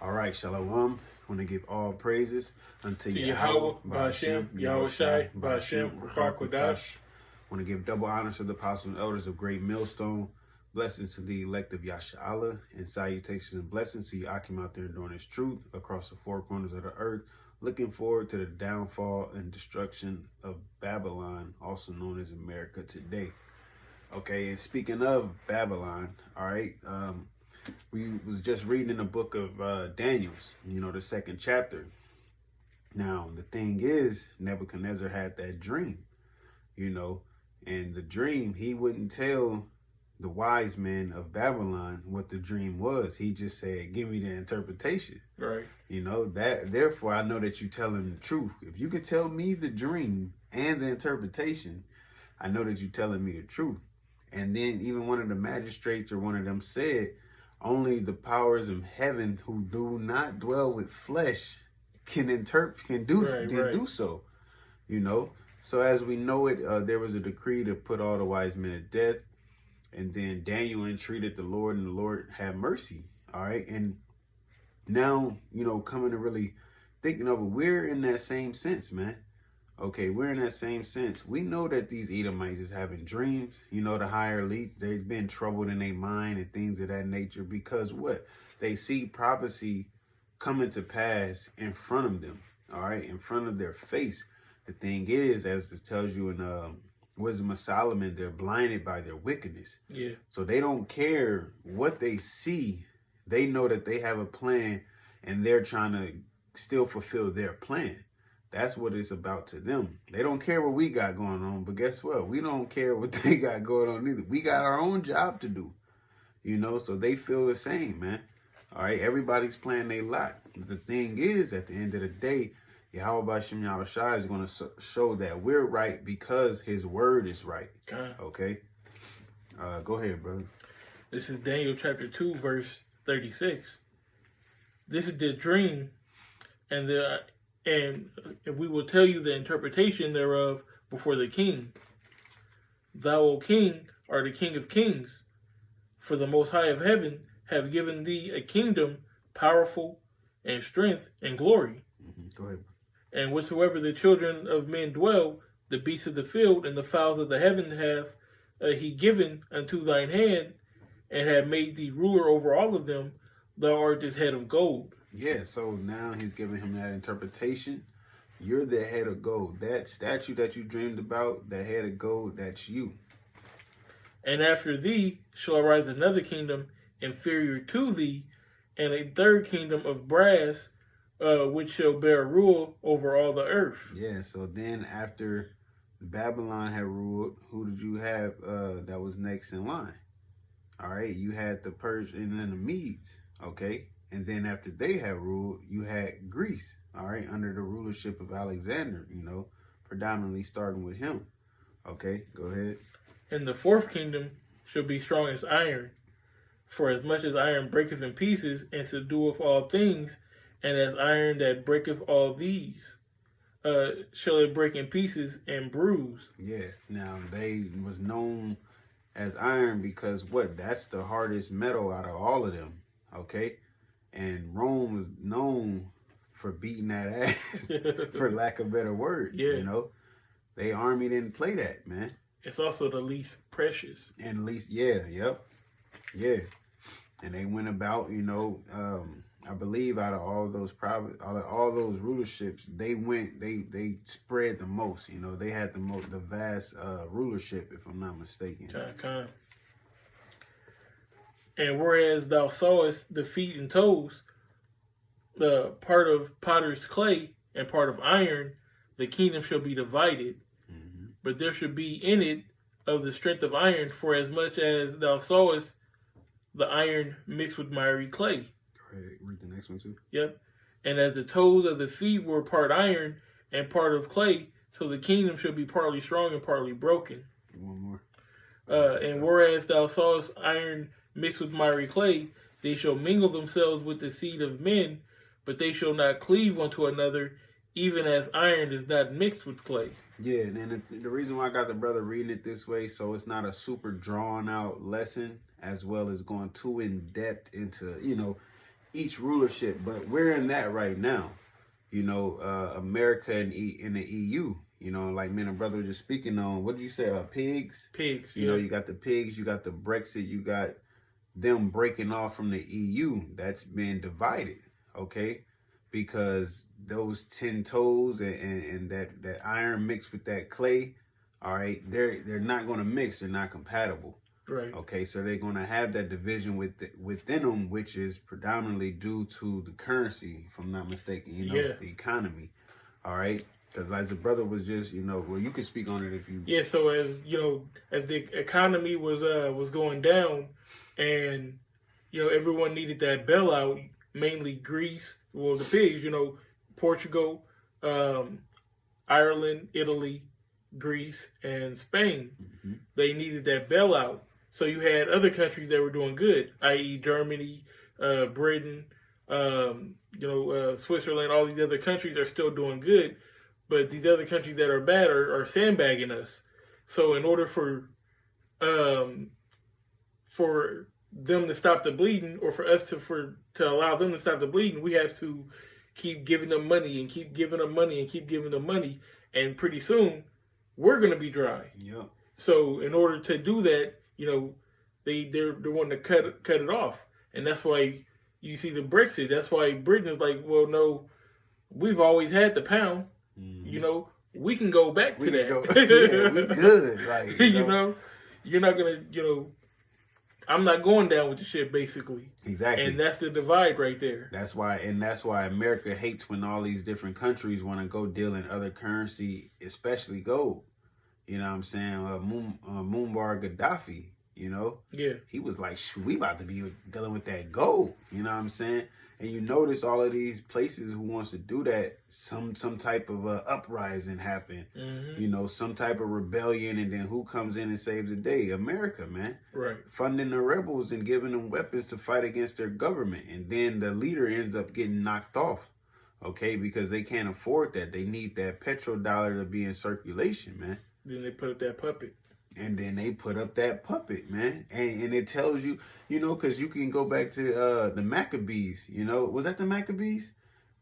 All right, Shalom. I want to give all praises unto YAHAWAH, YAHAWAH, BAHASHAM, YAHAWASHI, BAHASHAM, QADASH. I want to give double honors to the apostles and elders of Great Millstone. Blessings to the elect of Yashala, and salutations and blessings to you Akim out there doing this truth across the four corners of the earth. Looking forward to the downfall and destruction of Babylon, also known as America today. Okay, and speaking of Babylon, all right, we was just reading the book of Daniel's, the second chapter. Now, the thing is, Nebuchadnezzar had that dream, and the dream, he wouldn't tell the wise men of Babylon what the dream was. He just said, give me the interpretation. Right. Therefore, I know that you're telling the truth. If you could tell me the dream and the interpretation, I know that you're telling me the truth. And then even one of the magistrates or one of them said, only the powers of heaven who do not dwell with flesh can do so. So as we know it, there was a decree to put all the wise men to death. And then Daniel entreated the Lord, and the Lord had mercy. All right. And now, coming to really thinking of it, we're in that same sense, man. Okay, we're in that same sense. We know that these Edomites is having dreams. The higher elites, they've been troubled in their mind and things of that nature because what? They see prophecy coming to pass in front of them, all right, in front of their face. The thing is, as this tells you in Wisdom of Solomon, they're blinded by their wickedness. Yeah. So they don't care what they see. They know that they have a plan and they're trying to still fulfill their plan. That's what it's about to them. They don't care what we got going on, but guess what? We don't care what they got going on either. We got our own job to do, so they feel the same, man. All right, everybody's playing their lot. The thing is, at the end of the day, YAHAWASHI is going to show that we're right because his word is right. Okay? Go ahead, brother. This is Daniel chapter 2, verse 36. This is the dream, and we will tell you the interpretation thereof before the king. Thou, O king, art the king of kings, for the Most High of heaven have given thee a kingdom powerful and strength and glory. Go ahead. And whatsoever the children of men dwell, the beasts of the field and the fowls of the heaven have he given unto thine hand, and have made thee ruler over all of them. Thou art this head of gold. Yeah, so now he's giving him that interpretation. You're the head of gold. That statue that you dreamed about, that head of gold, that's you. And after thee shall arise another kingdom inferior to thee, and a third kingdom of brass, which shall bear rule over all the earth. Yeah, so then after Babylon had ruled, who did you have that was next in line? All right, you had the Persians and the Medes, okay? And then after they had ruled, you had Greece, all right, under the rulership of Alexander, predominantly starting with him. Okay, go ahead. And the fourth kingdom shall be strong as iron, for as much as iron breaketh in pieces and subdueth all things, and as iron that breaketh all these, shall it break in pieces and bruise. Yeah, now they was known as iron because what? That's the hardest metal out of all of them, okay? And Rome was known for beating that ass, for lack of better words, They army didn't play that, man. It's also the least precious. And least, yeah. And they went about, I believe out of all those all those rulerships, they spread the most. They had the vast rulership, if I'm not mistaken. And whereas thou sawest the feet and toes, the part of potter's clay and part of iron, the kingdom shall be divided. Mm-hmm. But there should be in it of the strength of iron, for as much as thou sawest the iron mixed with miry clay. Read the next one too. Yep. And as the toes of the feet were part iron and part of clay, so the kingdom shall be partly strong and partly broken. One more. And whereas thou sawest iron mixed with miry clay, they shall mingle themselves with the seed of men, but they shall not cleave one to another, even as iron is not mixed with clay. Yeah, and the reason why I got the brother reading it this way, so it's not a super drawn out lesson, as well as going too in depth into, each rulership, but we're in that right now. You know, America and in the EU. You know, like me and a brother were just speaking on, what did you say? Pigs. Pigs. You know, you got the pigs, you got the Brexit, you got them breaking off from the EU. That's been divided, okay? Because those 10 toes and that iron mixed with that clay, all right, they're not going to mix. They're not compatible. Right. Okay, so they're going to have that division within them, which is predominantly due to the currency, if I'm not mistaken, you know, the economy. All right, because like the brother was just, you know, well, you can speak on it if you. Yeah, so as you know, as the economy was going down, and you know everyone needed that bailout, mainly Greece, well the pigs, you know, Portugal, Ireland, Italy, Greece, and Spain. Mm-hmm. They needed that bailout. So you had other countries that were doing good, i.e. Germany, Britain, Switzerland. All these other countries are still doing good, but these other countries that are bad are sandbagging us. So in order for them to stop the bleeding, or for us to allow them to stop the bleeding, we have to keep giving them money and keep giving them money and keep giving them money, and pretty soon we're going to be dry. Yeah. So in order to do that, you know, they're wanting to cut it off, and that's why you see the Brexit. That's why Britain is like, well, no, we've always had the pound. Mm-hmm. You know, we can go back to that. Yeah, we good. Like, you know, you're not gonna, you know, I'm not going down with the shit, basically. Exactly. And that's the divide right there. That's why America hates when all these different countries want to go deal in other currency, especially gold. You know what I'm saying? Muammar Gaddafi, you know? Yeah. He was like, we about to be dealing with that gold. You know what I'm saying? And you notice all of these places who wants to do that, some type of uprising happen. Mm-hmm. You know, some type of rebellion, and then who comes in and saves the day? America, man. Right. Funding the rebels and giving them weapons to fight against their government. And then the leader ends up getting knocked off. Okay, because they can't afford that. They need that petrodollar to be in circulation, man. Then they put up that puppet. And then they put up that puppet, man. And it tells you, you know, because you can go back to the Maccabees, you know. Was that the Maccabees?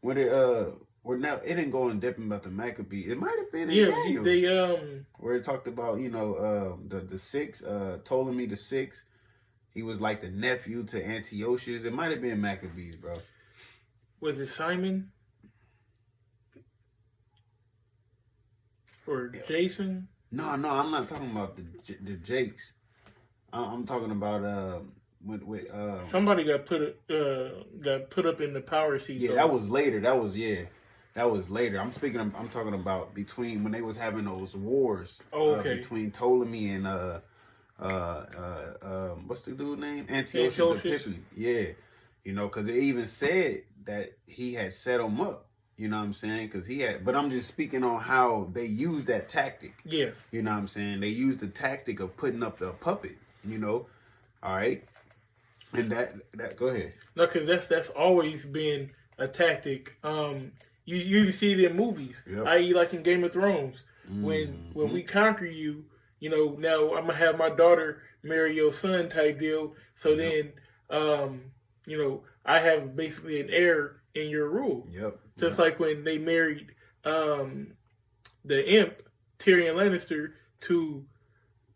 Where they, or now, it didn't go in depth about the Maccabees. It might have been in Daniels. They, where it talked about, you know, the six, Ptolemy the Sixth. He was like the nephew to Antiochus. It might have been Maccabees, bro. Was it Simon? Or Jason? No, I'm not talking about the Jakes. I'm talking about with somebody got put up in the power seat. Yeah, though. That was later. That was later. I'm talking about between when they was having those wars. Oh, okay. Between Ptolemy and what's the dude name? Antiochus Epiphanes. Yeah, you know, because it even said that he had set them up. You know what I'm saying? Because but I'm just speaking on how they use that tactic. Yeah. You know what I'm saying? They use the tactic of putting up the puppet, you know? All right? And that go ahead. No, because that's always been a tactic. You see it in movies, yep. i.e. like in Game of Thrones. Mm-hmm. When we conquer you, you know, now I'm going to have my daughter marry your son type deal. So yep. Then, you know, I have basically an heir in your rule. Yep. Just like when they married the imp, Tyrion Lannister, to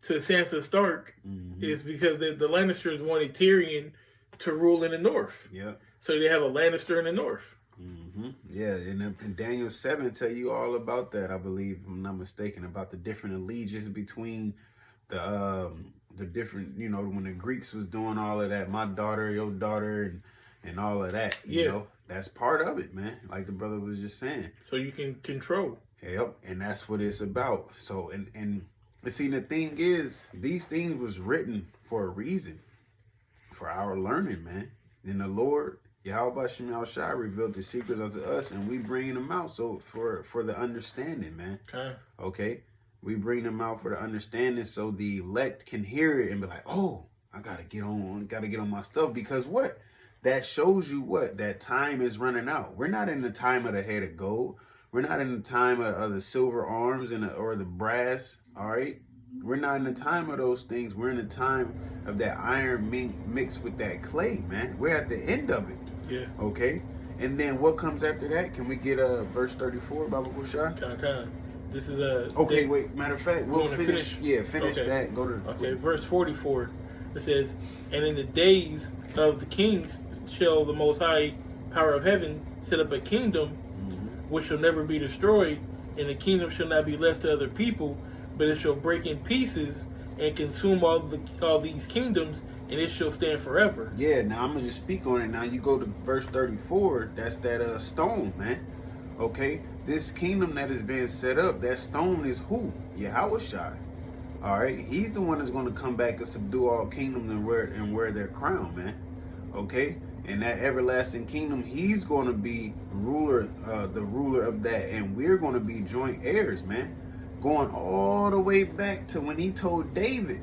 Sansa Stark, mm-hmm. is because the Lannisters wanted Tyrion to rule in the north. Yeah. So they have a Lannister in the north. Mm-hmm. Yeah, and Daniel 7 tell you all about that, I believe, if I'm not mistaken, about the different allegiance between the different, you know, when the Greeks was doing all of that, my daughter, your daughter, and all of that, you know. That's part of it, man. Like the brother was just saying. So you can control. Yep, and that's what it's about. So, and see, the thing is, these things was written for a reason, for our learning, man. And the Lord, YAHAWASHI, revealed the secrets unto us, and we bringing them out so for the understanding, man. Okay? We bring them out for the understanding so the elect can hear it and be like, oh, I gotta get on my stuff, because what? That shows you what? That time is running out. We're not in the time of the head of gold. We're not in the time of the silver arms or the brass, all right? We're not in the time of those things. We're in the time of that iron mixed with that clay, man. We're at the end of it. Yeah. Okay? And then what comes after that? Can we get verse 34, Baba Kushai? Kind. This is Okay, wait. Matter of fact, we'll finish. Yeah, finish okay. that. Go to. Okay, verse 44. It says, "And in the days of the kings shall the Most High Power of heaven set up a kingdom which shall never be destroyed, and the kingdom shall not be left to other people, but it shall break in pieces and consume all these kingdoms, and it shall stand forever." Yeah, now I'm gonna just speak on it. Now you go to verse 34. That's that stone, man. Okay, this kingdom that is being set up, that stone is who? Yahawashi. All right, he's the one that's going to come back and subdue all kingdoms and wear their crown, man. Okay, and that everlasting kingdom, he's going to be ruler, the ruler of that, and we're going to be joint heirs, man. Going all the way back to when he told David,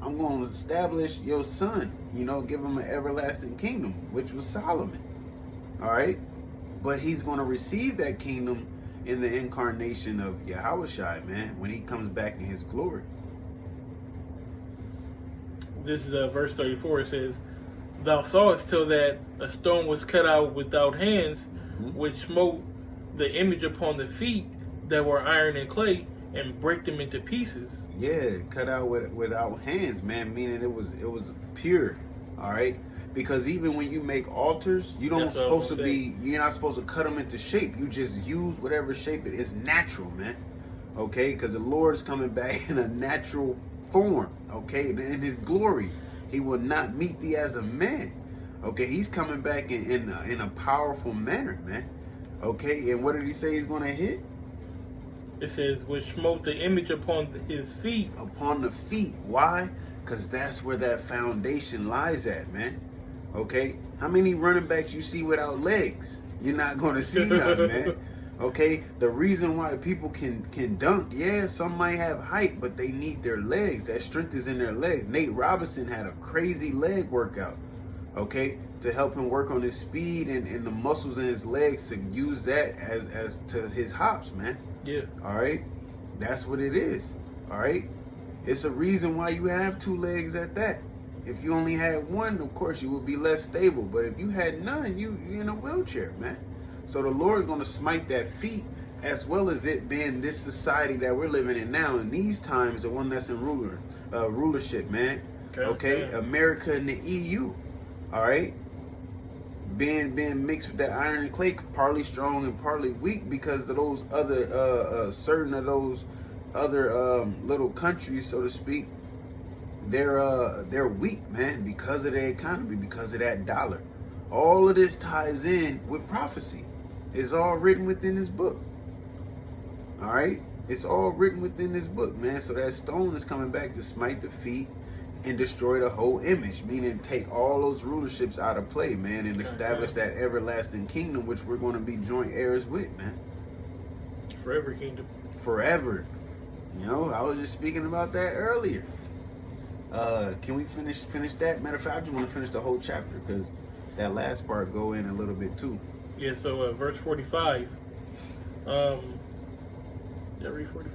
"I'm going to establish your son, give him an everlasting kingdom," which was Solomon. All right, but he's going to receive that kingdom in the incarnation of Yahawashi, man, when he comes back in his glory. This is verse 34. It says, "Thou sawest till that a stone was cut out without hands, which smote the image upon the feet that were iron and clay, and break them into pieces." Yeah, cut out without hands, man, meaning it was pure. All right, because even when you make altars, you're not supposed to cut them into shape. You just use whatever shape it is, natural, man. Okay, because the Lord's coming back in a natural form. Okay, in his glory, he will not meet thee as a man. Okay, he's coming back in a powerful manner, man. Okay, and what did he say he's going to hit? It says, "which smote the image upon his feet." Upon the feet. Why? Because that's where that foundation lies at, man. Okay, how many running backs you see without legs? You're not going to see nothing, man. Okay, the reason why people can dunk, yeah, some might have height, but they need their legs. That strength is in their legs. Nate Robinson had a crazy leg workout, okay, to help him work on his speed and the muscles in his legs, to use that as to his hops, man. Yeah. All right, that's what it is. All right, it's a reason why you have two legs at that. If you only had one, of course you would be less stable, but if you had none, you're in a wheelchair, man. So the Lord's going to smite that feet, as well as it being this society that we're living in now, in these times, the one that's in rulership, man. Okay? America and the EU, all right? Being mixed with that iron and clay, partly strong and partly weak, because of those other, certain of those other little countries, so to speak, they're weak, man, because of their economy, because of that dollar. All of this ties in with prophecy. It's all written within this book. All right? It's all written within this book, man. So that stone is coming back to smite the feet and destroy the whole image, meaning take all those rulerships out of play, man, and establish that everlasting kingdom, which we're going to be joint heirs with, man. Forever kingdom. Forever. I was just speaking about that earlier. Can we finish that? Matter of fact, I just want to finish the whole chapter, because that last part go in a little bit too. Yeah, so verse 45. Did I read 45?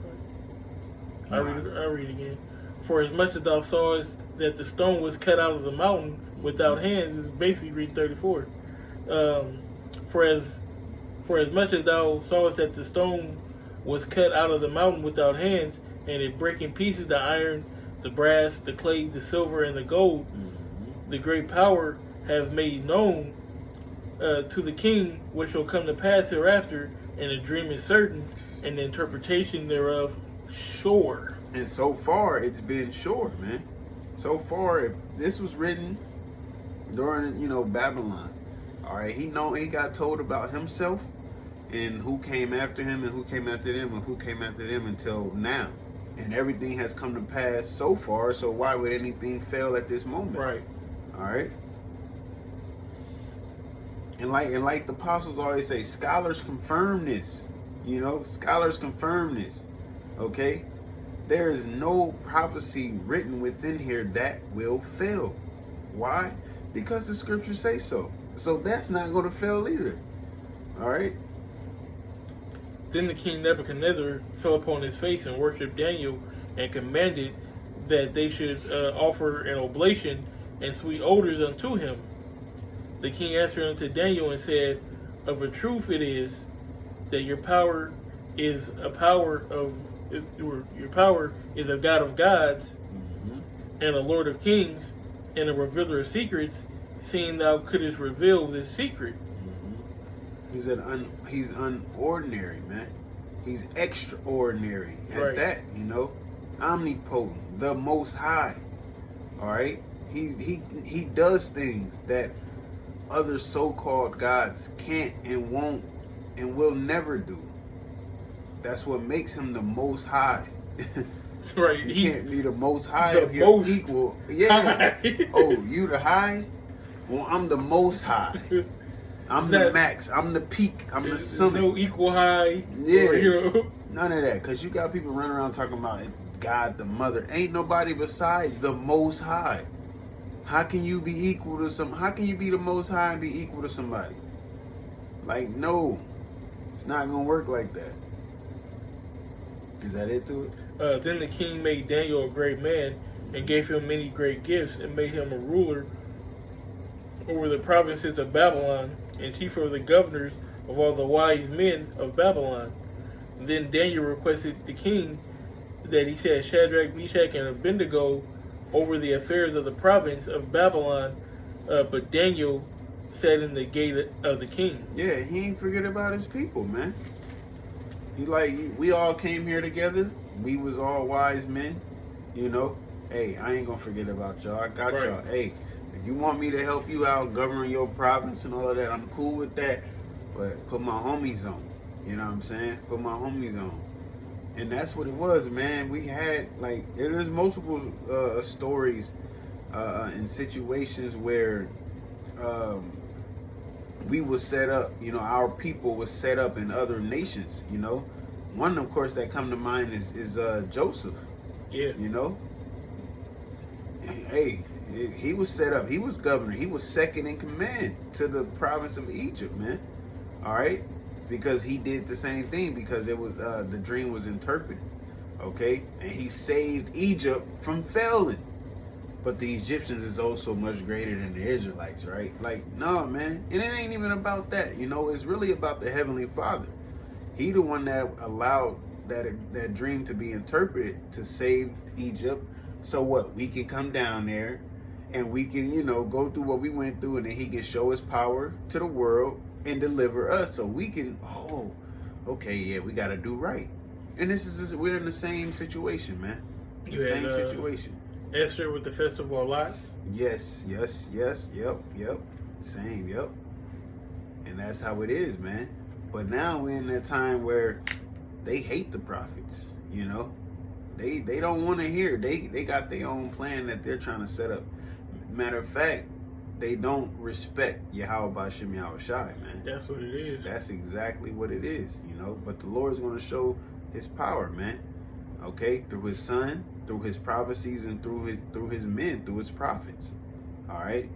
I'll read it again. "For as much as thou sawest that the stone was cut out of the mountain without hands," is basically read 34. For as much as thou sawest that the stone was cut out of the mountain without hands, and it break in pieces the iron, the brass, the clay, the silver, and the gold, the great power have made known to the king what shall come to pass hereafter, and the dream is certain, and the interpretation thereof sure. And so far, it's been sure, man. So far, if this was written during, Babylon, all right, he got told about himself and who came after him and who came after them and who came after them until now. And everything has come to pass so far, so why would anything fail at this moment? Right. All right. And like the apostles always say, scholars confirm this. Scholars confirm this. Okay? There is no prophecy written within here that will fail. Why? Because the scriptures say so. So that's not going to fail either. All right? Then the king Nebuchadnezzar fell upon his face and worshipped Daniel, and commanded that they should offer an oblation and sweet odors unto him. The king answered unto Daniel and said, of a truth it is that your power is a power of your power is a God of gods and a Lord of kings and a revealer of secrets, seeing thou couldst reveal this secret. He's unordinary, man. He's extraordinary at that, you know. Omnipotent, the Most High. All right, he does things that other so-called gods can't and won't and will never do. That's what makes him the Most High. Right, You can't be the Most High the if you're most equal. Yeah. Oh, you the high? Well, I'm the Most High. I'm the max. I'm the peak. I'm the summit. No equal high. Yeah. Or, you know. None of that. Because you got people running around talking about God the Mother. Ain't nobody besides the Most High. How can you be equal to some? How can you be the Most High and be equal to somebody? Like, no. It's not going to work like that. Is that it to it? Then the king made Daniel a great man and gave him many great gifts and made him a ruler over the provinces of Babylon and chief of the governors of all the wise men of Babylon. Then Daniel requested the king that he set Shadrach, Meshach, and Abednego over the affairs of the province of Babylon, but Daniel sat in the gate of the king. Yeah, he ain't forget about his people, man. He like, we all came here together. We was all wise men, you know. Hey, I ain't gonna forget about y'all. I got y'all. Hey, if you want me to help you out governing your province and all of that, I'm cool with that. But put my homies on. You know what I'm saying? Put my homies on. And that's what it was, man. We had, like, there's multiple stories and situations where we was set up, you know, our people was set up in other nations, you know. One, of course, that come to mind is Joseph. Yeah. You know? Hey, he was set up. He was governor. He was second in command to the province of Egypt, man. All right? Because he did the same thing, because it was the dream was interpreted. Okay? And he saved Egypt from failing. But the Egyptians is also much greater than the Israelites, right? Like, no, man. And it ain't even about that. You know, it's really about the Heavenly Father. He the one that allowed that dream to be interpreted to save Egypt. So what? We can come down there and we can, you know, go through what we went through, and then he can show his power to the world and deliver us. So we can, oh, okay, yeah, we got to do right. And we're in the same situation, man. The same situation. Esther with the Festival of Lights. Yes, yep. Same, yep. And that's how it is, man. But now we're in that time where they hate the prophets, you know. They don't want to hear. They got their own plan that they're trying to set up. Matter of fact, they don't respect YAHAWAH BAHASHAM YAHAWASHI, man. That's what it is. That's exactly what it is, you know. But the Lord's going to show his power, man. Okay, through his son, through his prophecies, and through his men, through his prophets. All right.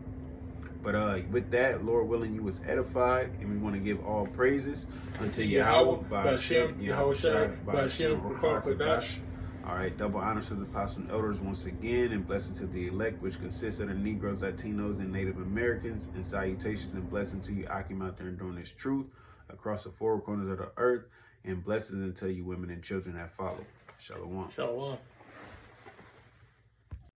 But with that, Lord willing, you was edified, and we want to give all praises unto YAHAWAH BAHASHAM YAHAWASHI BAHASHAM QADASH. All right, double honors to the apostles and elders once again, and blessing to the elect, which consists of the Negroes, Latinos, and Native Americans, and salutations and blessings to you, Akim, out there doing this truth across the four corners of the earth, and blessings unto you, women and children that follow. Shalom. Shalom.